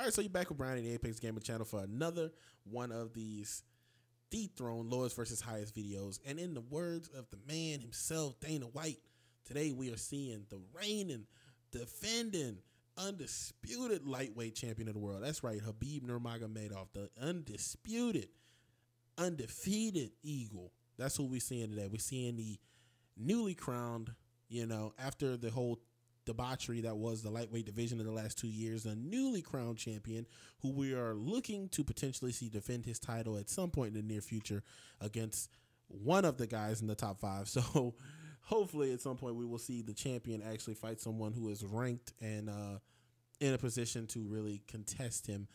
right, so you're back with Bryant and the Apex Gamer channel for another one of these dethroned lowest versus highest videos. And in the words of the man himself, Dana White, today we are seeing the reigning, defending, undisputed lightweight champion of the world. That's right, Khabib Nurmagomedov, the undisputed, undefeated Eagle. That's who we're seeing today. We're seeing the newly crowned, after the whole debauchery that was the lightweight division in the last 2 years, a newly crowned champion who we are looking to potentially see defend his title at some point in the near future against one of the guys in the top 5. So hopefully at some point we will see the champion actually fight someone who is ranked and in a position to really contest him.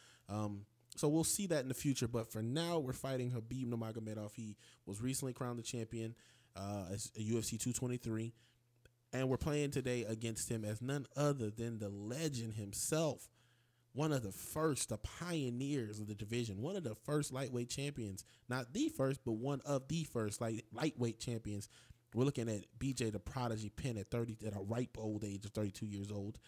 So we'll see that in the future. But for now, we're fighting Khabib Nurmagomedov. He was recently crowned the champion as a UFC 223. And we're playing today against him as none other than the legend himself, one of the first, the pioneers of the division, one of the first lightweight champions, not the first, but one of the first lightweight champions. We're looking at BJ the Prodigy Penn at a ripe old age of 32 years old.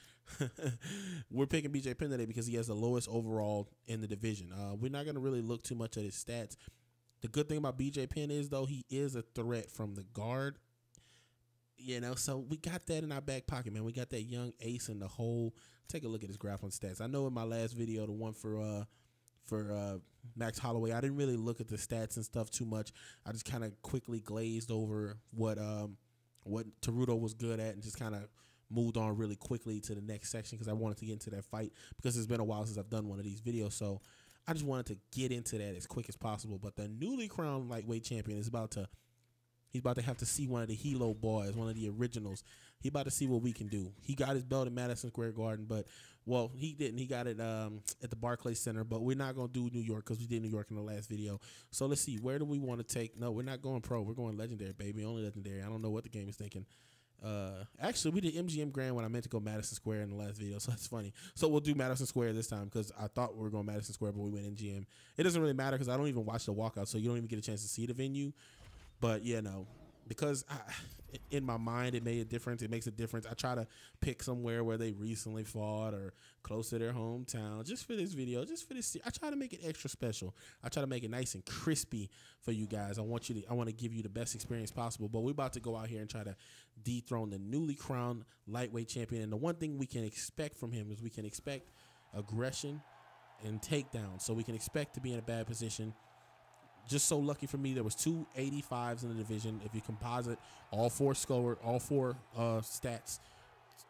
We're picking BJ Penn today because he has the lowest overall in the division. We're not going to really look too much at his stats. The good thing about BJ Penn is, though, he is a threat from the guard. So we got that in our back pocket, man. We got that young ace in the hole. Take a look at his grappling stats. I know in my last video, the one for Max Holloway, I didn't really look at the stats and stuff too much. I just kind of quickly glazed over what Teruto was good at and just kind of moved on really quickly to the next section because I wanted to get into that fight because it's been a while since I've done one of these videos. So I just wanted to get into that as quick as possible. But the newly crowned lightweight champion is he's about to have to see one of the Hilo boys, one of the originals. He about to see what we can do. He got his belt at Madison Square Garden, but, well, he didn't. He got it at the Barclays Center, but we're not going to do New York because we did New York in the last video. So let's see. Where do we want to take? No, we're not going pro. We're going legendary, baby. Only legendary. I don't know what the game is thinking. Actually, we did MGM Grand when I meant to go Madison Square in the last video, so that's funny. So we'll do Madison Square this time because I thought we were going Madison Square, but we went MGM. It doesn't really matter because I don't even watch the walkout, so you don't even get a chance to see the venue. But, because in my mind, it made a difference. It makes a difference. I try to pick somewhere where they recently fought or close to their hometown just for this video, just for this. I try to make it extra special. I try to make it nice and crispy for you guys. I want to give you the best experience possible. But we're about to go out here and try to dethrone the newly crowned lightweight champion. And the one thing we can expect from him is we can expect aggression and takedown. So we can expect to be in a bad position. Just so lucky for me, there was 2 85s in the division. If you composite all four stats,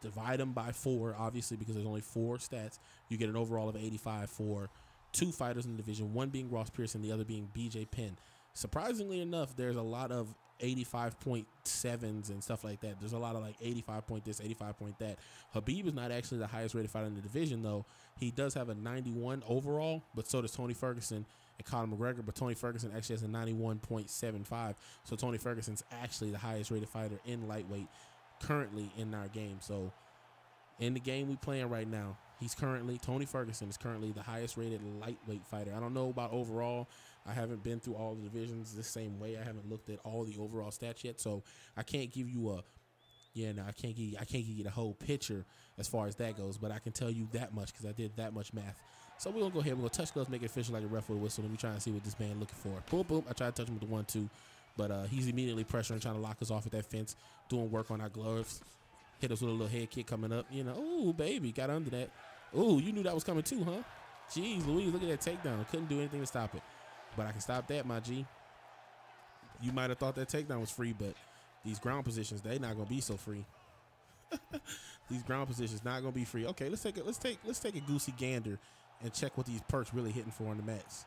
divide them by 4, obviously, because there's only 4 stats, you get an overall of 85 for 2 fighters in the division, one being Ross Pearson, the other being BJ Penn. Surprisingly enough, there's a lot of 85.7s and stuff like that. There's a lot of like 85 point this, 85 point that. Khabib is not actually the highest rated fighter in the division, though. He does have a 91 overall, but so does Tony Ferguson and Conor McGregor, but Tony Ferguson actually has a 91.75. So Tony Ferguson's actually the highest rated fighter in lightweight currently in our game. So in the game we playing right now, Tony Ferguson is currently the highest rated lightweight fighter. I don't know about overall. I haven't been through all the divisions the same way. I haven't looked at all the overall stats yet, so I can't give you I can't give you the whole picture as far as that goes, but I can tell you that much because I did that much math. So we're going to go ahead. We're going to touch gloves, make it official like a ref with a whistle, and we try and see what this man looking for. Boom, boom. I tried to touch him with the 1-2, but he's immediately pressuring, trying to lock us off at that fence, doing work on our gloves. Hit us with a little head kick coming up. Ooh, baby, got under that. Ooh, you knew that was coming too, huh? Jeez, Louise, look at that takedown. Couldn't do anything to stop it. But I can stop that, my G. You might have thought that takedown was free, but these ground positions, they not going to be so free. These ground positions not going to be free. Okay, let's take a goosey gander and check what these perks really hitting for on the mats.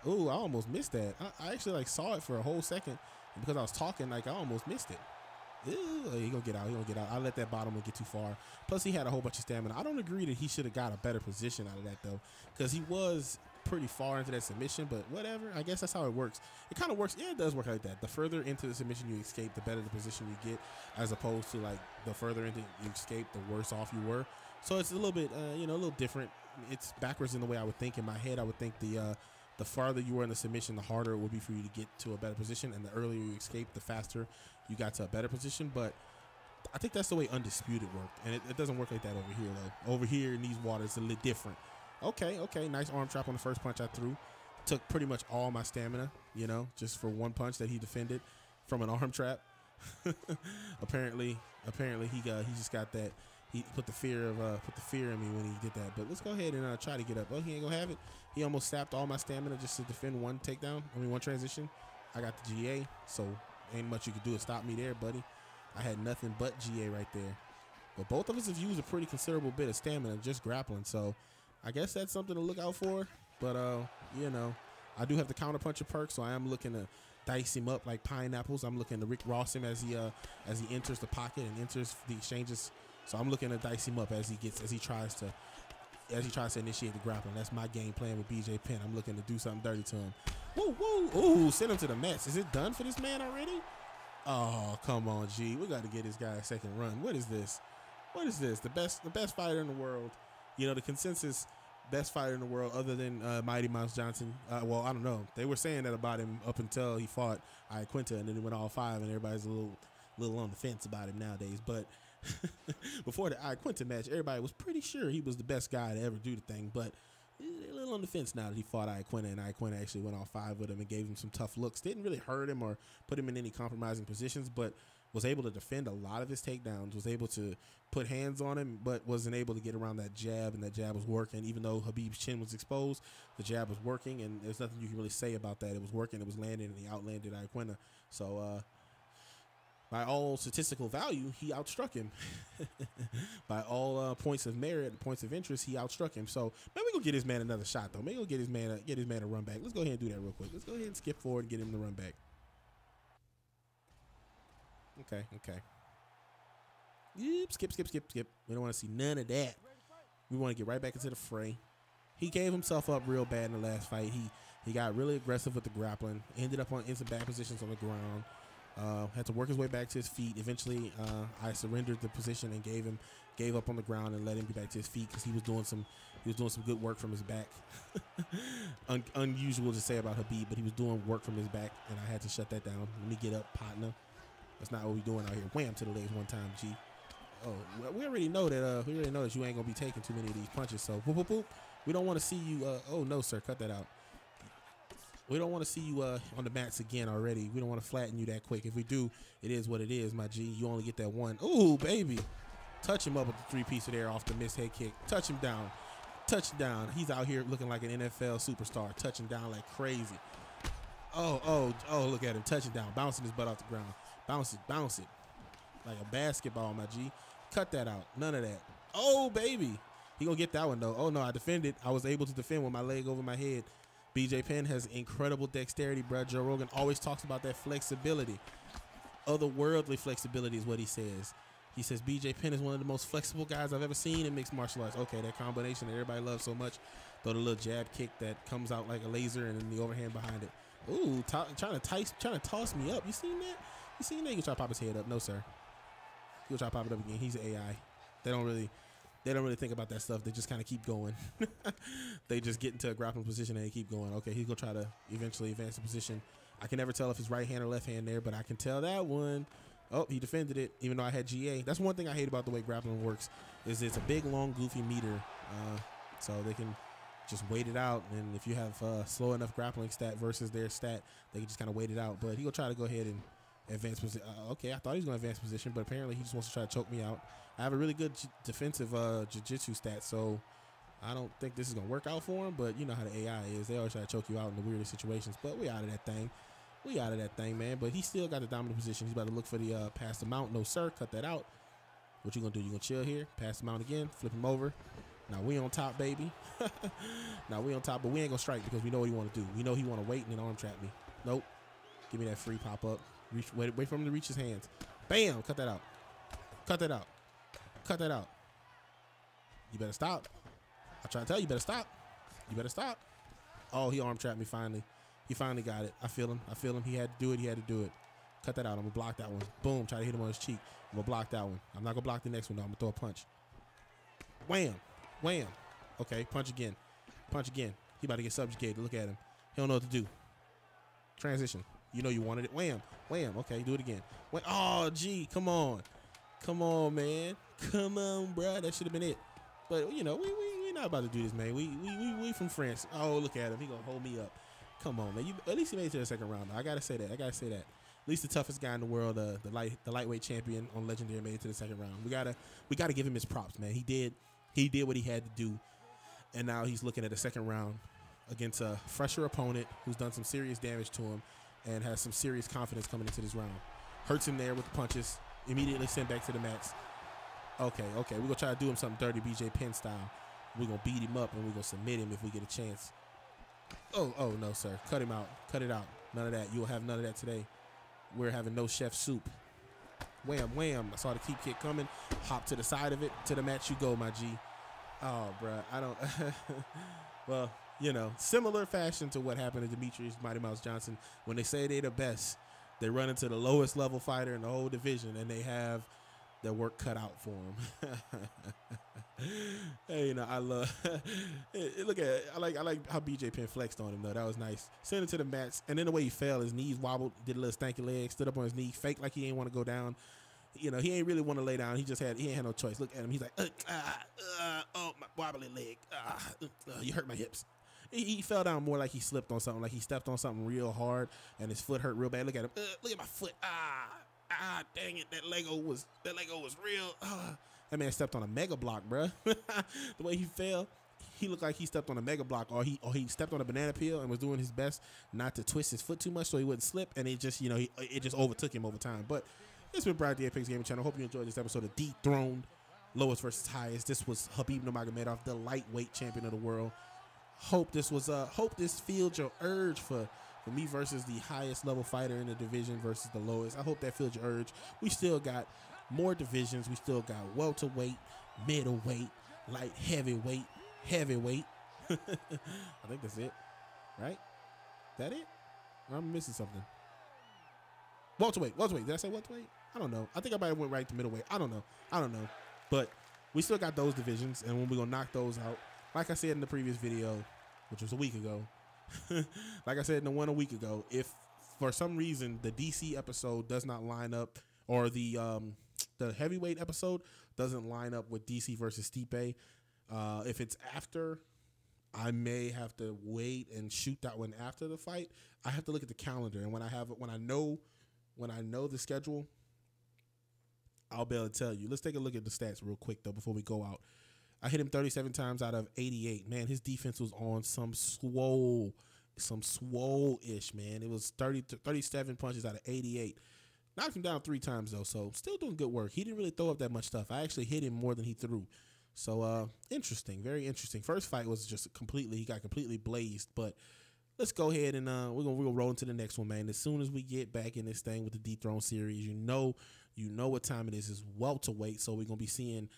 Ooh, I almost missed that. I actually saw it for a whole second, and because I was talking, I almost missed it. Ooh, he gonna get out. He gonna get out. I let that bottom one get too far. Plus, he had a whole bunch of stamina. I don't agree that he should have got a better position out of that though, because he was pretty far into that submission. But whatever. I guess that's how it works. It kind of works. Yeah, it does work like that. The further into the submission you escape, the better the position you get, as opposed to the further into you escape, the worse off you were. So it's a little bit, a little different. It's backwards in the way I would think. In my head, I would think the farther you were in the submission, the harder it would be for you to get to a better position, and the earlier you escape, the faster you got to a better position. But I think that's the way Undisputed worked, and it doesn't work like that over here, though. Over here in these waters, it's a little different. Okay, okay. Nice arm trap on the first punch I threw. Took pretty much all my stamina, you know, just for one punch that he defended from an arm trap. apparently he just got that. He put the fear in me when he did that. But let's go ahead and try to get up. Oh, he ain't gonna have it. He almost sapped all my stamina just to defend one takedown. One transition. I got the GA, so ain't much you could do to stop me there, buddy. I had nothing but GA right there. But both of us have used a pretty considerable bit of stamina just grappling, so I guess that's something to look out for. But you know, I do have the counter puncher perk, so I am looking to dice him up like pineapples. I'm looking to Rick Ross him as he enters the pocket and enters the exchanges. So I'm looking to dice him up as he tries to initiate the grappling. That's my game plan with BJ Penn. I'm looking to do something dirty to him. Woo woo! Ooh, send him to the Mets. Is it done for this man already? Oh, come on, G. We got to get this guy a second run. What is this? What is this? The best fighter in the world. You know, the consensus best fighter in the world other than Mighty Mouse Johnson. Well, I don't know. They were saying that about him up until he fought Iaquinta, and then he went all 5, and everybody's a little on the fence about him nowadays. But before the Iaquinta match, everybody was pretty sure he was the best guy to ever do the thing. But a little on the fence now that he fought Iaquinta, and Iaquinta actually went all 5 with him and gave him some tough looks. Didn't really hurt him or put him in any compromising positions, but was able to defend a lot of his takedowns, was able to put hands on him, but wasn't able to get around that jab, and that jab was working. Even though Khabib's chin was exposed, the jab was working, and there's nothing you can really say about that. It was working, it was landing, and he outlanded Iaquinta. So by all statistical value, he outstruck him. By all points of merit, points of interest, he outstruck him. So maybe we'll get this man another shot, though. Maybe we'll get his man a run back. Let's go ahead and do that real quick. Let's go ahead and skip forward and get him the run back. Okay. Yep, skip. We don't want to see none of that. We want to get right back into the fray. He gave himself up real bad in the last fight. He got really aggressive with the grappling. Ended up in some bad positions on the ground. Had to work his way back to his feet. Eventually, I surrendered the position and gave up on the ground and let him get back to his feet because he was doing some good work from his back. Unusual to say about Khabib, but he was doing work from his back, and I had to shut that down. Let me get up, partner. That's not what we doing out here. Wham to the legs one time, G. Oh, well, we already know that you ain't gonna be taking too many of these punches. So whoop whoop whoop. We don't want to see you. Oh no, sir, cut that out. We don't want to see you on the mats again already. We don't want to flatten you that quick. If we do, it is what it is, my G. You only get that one. Ooh, baby. Touch him up with the 3-piece of there off the missed head kick. Touch him down. Touch him down. He's out here looking like an NFL superstar. Touching down like crazy. Oh, look at him. Touching down. Bouncing his butt off the ground. Bounce it. Like a basketball, my G. Cut that out. None of that. Oh, baby. He gonna get that one, though. Oh, no, I defended. I was able to defend with my leg over my head. BJ Penn has incredible dexterity, bro. Joe Rogan always talks about that flexibility. Otherworldly flexibility is what he says. He says BJ Penn is one of the most flexible guys I've ever seen in mixed martial arts. Okay, that combination that everybody loves so much. Throw the little jab kick that comes out like a laser and then the overhand behind it. Ooh, trying to toss me up. You seen that? You seen that? He gonna try to pop his head up. No, sir. He gonna try to pop it up again. He's an AI. They don't really think about that stuff. They just kind of keep going. They just get into a grappling position and they keep going. Okay, he's gonna try to eventually advance the position. I can never tell if it's right hand or left hand there, but I can tell that one. Oh, he defended it, even though I had GA. That's one thing I hate about the way grappling works, is it's a big, long, goofy meter. So they can just wait it out. And if you have slow enough grappling stat versus their stat, they can just kind of wait it out. But he'll try to go ahead and advance position. Okay, I thought he was going to advance position, but apparently he just wants to try to choke me out. I have a really good defensive jiu-jitsu stat, so I don't think this is going to work out for him. But you know how the AI is. They always try to choke you out in the weirdest situations. But we out of that thing. We out of that thing, man. But he still got the dominant position. He's about to look for the pass the mount. No, sir. Cut that out. What you going to do? You going to chill here? Pass the mount again. Flip him over. Now we on top, baby. Now we on top, but we ain't going to strike because we know what he want to do. We know he want to wait and then arm trap me. Nope. Give me that free pop-up. Wait for him to reach his hands. Bam! Cut that out. Cut that out. Cut that out. You better stop. I try to tell you, you better stop. You better stop. Oh, he arm trapped me finally. He finally got it. I feel him. I feel him. He had to do it. He had to do it. Cut that out. I'm going to block that one. Boom. Try to hit him on his cheek. I'm going to block that one. I'm not going to block the next one, though. I'm going to throw a punch. Wham. Wham. Okay. Punch again. Punch again. He about to get subjugated. Look at him. He don't know what to do. Transition. You know you wanted it. Wham. Wham. Okay. Do it again. Wham. Oh, gee. Come on. Come on, man. Come on, bro. That should have been it. But, you know, we not about to do this, man. We from France. Oh, look at him. He gonna hold me up. Come on, man. At least he made it to the second round. I gotta say that. At least the toughest guy in the world, the lightweight champion on Legendary, made it to the second round. We gotta give him his props, man. He did what he had to do, and now he's looking at the second round against a fresher opponent who's done some serious damage to him and has some serious confidence coming into this round. Hurts him there with the punches. Immediately sent back to the mats. Okay. We're going to try to do him something dirty, BJ Penn style. We're going to beat him up, and we're going to submit him if we get a chance. Oh, no, sir. Cut him out. Cut it out. None of that. You'll have none of that today. We're having no chef soup. Wham, wham. I saw the keep kick coming. Hop to the side of it. To the mat you go, my G. Oh, bruh. I don't. Well, you know, similar fashion to what happened to Demetrius Mighty Mouse Johnson. When they say they're the best, they run into the lowest level fighter in the whole division, and they have their work cut out for them. Hey, you know, I love. Look at it. I like how BJ Penn flexed on him though. That was nice. Sent him to the mats, and then the way he fell, his knees wobbled, did a little stanky leg, stood up on his knee, faked like he ain't want to go down. You know, he ain't really want to lay down. He ain't had no choice. Look at him. He's like, oh, my wobbly leg. You hurt my hips. He fell down more like he slipped on something, like he stepped on something real hard, and his foot hurt real bad. Look at him. Look at my foot. Dang it. That Lego was real. That man stepped on a mega block, bruh. The way he fell, he looked like he stepped on a mega block, or he stepped on a banana peel and was doing his best not to twist his foot too much so he wouldn't slip, and it just, you know, it just overtook him over time. But it's been Bryant, the Apex Gaming Channel. Hope you enjoyed this episode of Dethroned, Lowest versus Highest. This was Khabib Nurmagomedov, the lightweight champion of the world. Hope this filled your urge for me versus the highest level fighter in the division versus the lowest. I hope that filled your urge. We still got more divisions. We still got welterweight, middleweight, light heavyweight. I think that's it, right? That it? Or I'm missing something. Welterweight. Did I say welterweight? I don't know. I think I might have went right to middleweight. I don't know. But we still got those divisions, and when we're going to knock those out, like I said in the previous video, which was a week ago, like I said in the one a week ago, if for some reason the DC episode does not line up, or the heavyweight episode doesn't line up with DC versus Stipe, if it's after, I may have to wait and shoot that one after the fight. I have to look at the calendar, and when I know the schedule, I'll be able to tell you. Let's take a look at the stats real quick though before we go out. I hit him 37 times out of 88. Man, his defense was on some swole-ish, man. It was 37 punches out of 88. Knocked him down 3 times, though, so still doing good work. He didn't really throw up that much stuff. I actually hit him more than he threw. So, interesting, very interesting. First fight was just he got completely blazed, but let's go ahead and we're gonna roll into the next one, man. As soon as we get back in this thing with the Dethrone series, you know what time it is. It's welterweight, so we're gonna be seeing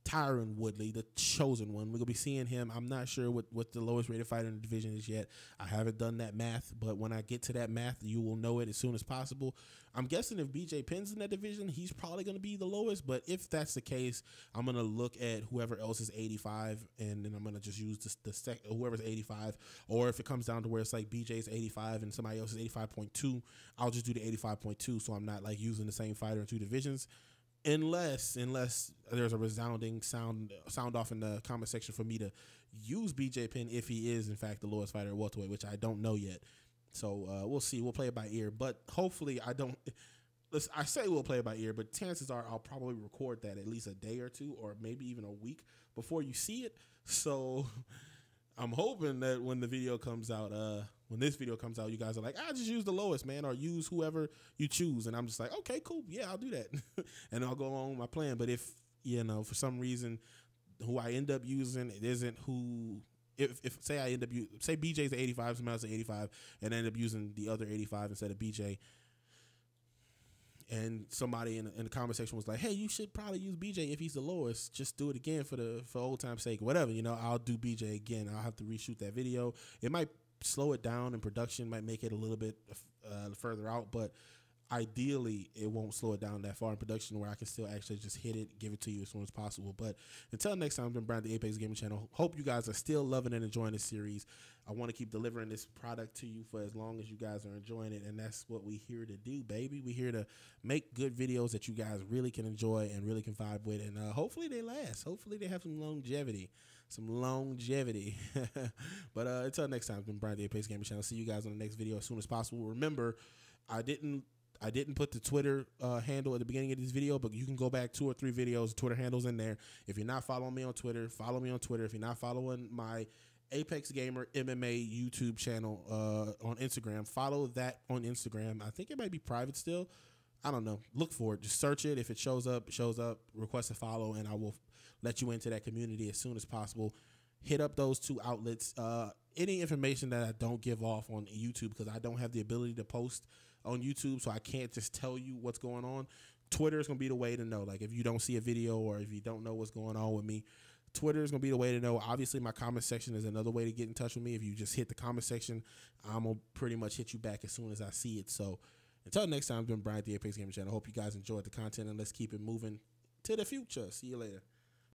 Tyron Woodley, the chosen one. We're going to be seeing him. I'm not sure what the lowest rated fighter in the division is yet. I haven't done that math, but when I get to that math, you will know it as soon as possible. I'm guessing if BJ Penn's in that division, he's probably going to be the lowest, but if that's the case, I'm going to look at whoever else is 85, and then I'm going to just use whoever's 85, or if it comes down to where it's like BJ's 85 and somebody else is 85.2, I'll just do the 85.2, so I'm not like using the same fighter in 2 divisions. Unless there's a resounding sound off in the comment section for me to use BJ Penn if he is in fact the lowest fighter at welterweight, which I don't know yet. So we'll see. We'll play it by ear, but hopefully I say we'll play it by ear, but chances are I'll probably record that at least a day or 2, or maybe even a week before you see it. So I'm hoping that when this video comes out, you guys are like, just use the lowest, man, or use whoever you choose. And I'm just like, okay, cool. Yeah, I'll do that. And I'll go along with my plan. But if, for some reason, who I end up using, it isn't who, say BJ's the 85, somebody else the 85, and I end up using the other 85 instead of BJ, and somebody in the comment section was like, hey, you should probably use BJ if he's the lowest. Just do it again for old time's sake, whatever, I'll do BJ again. I'll have to reshoot that video. It might slow it down in production, might make it a little bit further out, but ideally it won't slow it down that far in production where I can still actually just hit it, give it to you as soon as possible. But until next time, I've been Bryant, the Apex Gaming Channel. Hope you guys are still loving and enjoying this series. I want to keep delivering this product to you for as long as you guys are enjoying it, and that's what we here to do, baby. We here to make good videos that you guys really can enjoy and really can vibe with, and hopefully they last. Hopefully they have some longevity. But until next time, I've been Bryant, the Apex Gaming Channel. See you guys on the next video as soon as possible. Remember, I didn't put the Twitter handle at the beginning of this video, but you can go back 2 or 3 videos, Twitter handles in there. If you're not following me on Twitter, follow me on Twitter. If you're not following my Apex Gamer MMA YouTube channel on Instagram, follow that on Instagram. I think it might be private still. I don't know. Look for it. Just search it. If it shows up, it shows up. Request a follow, and I will let you into that community as soon as possible. Hit up those 2 outlets. Any information that I don't give off on YouTube, because I don't have the ability to post on YouTube, so I can't just tell you what's going on. Twitter is going to be the way to know. Like, if you don't see a video or if you don't know what's going on with me, Twitter is going to be the way to know. Obviously, my comment section is another way to get in touch with me. If you just hit the comment section, I'm going to pretty much hit you back as soon as I see it. So until next time, I've been Bryant, the Apex Gaming Channel. Hope you guys enjoyed the content, and let's keep it moving to the future. See you later.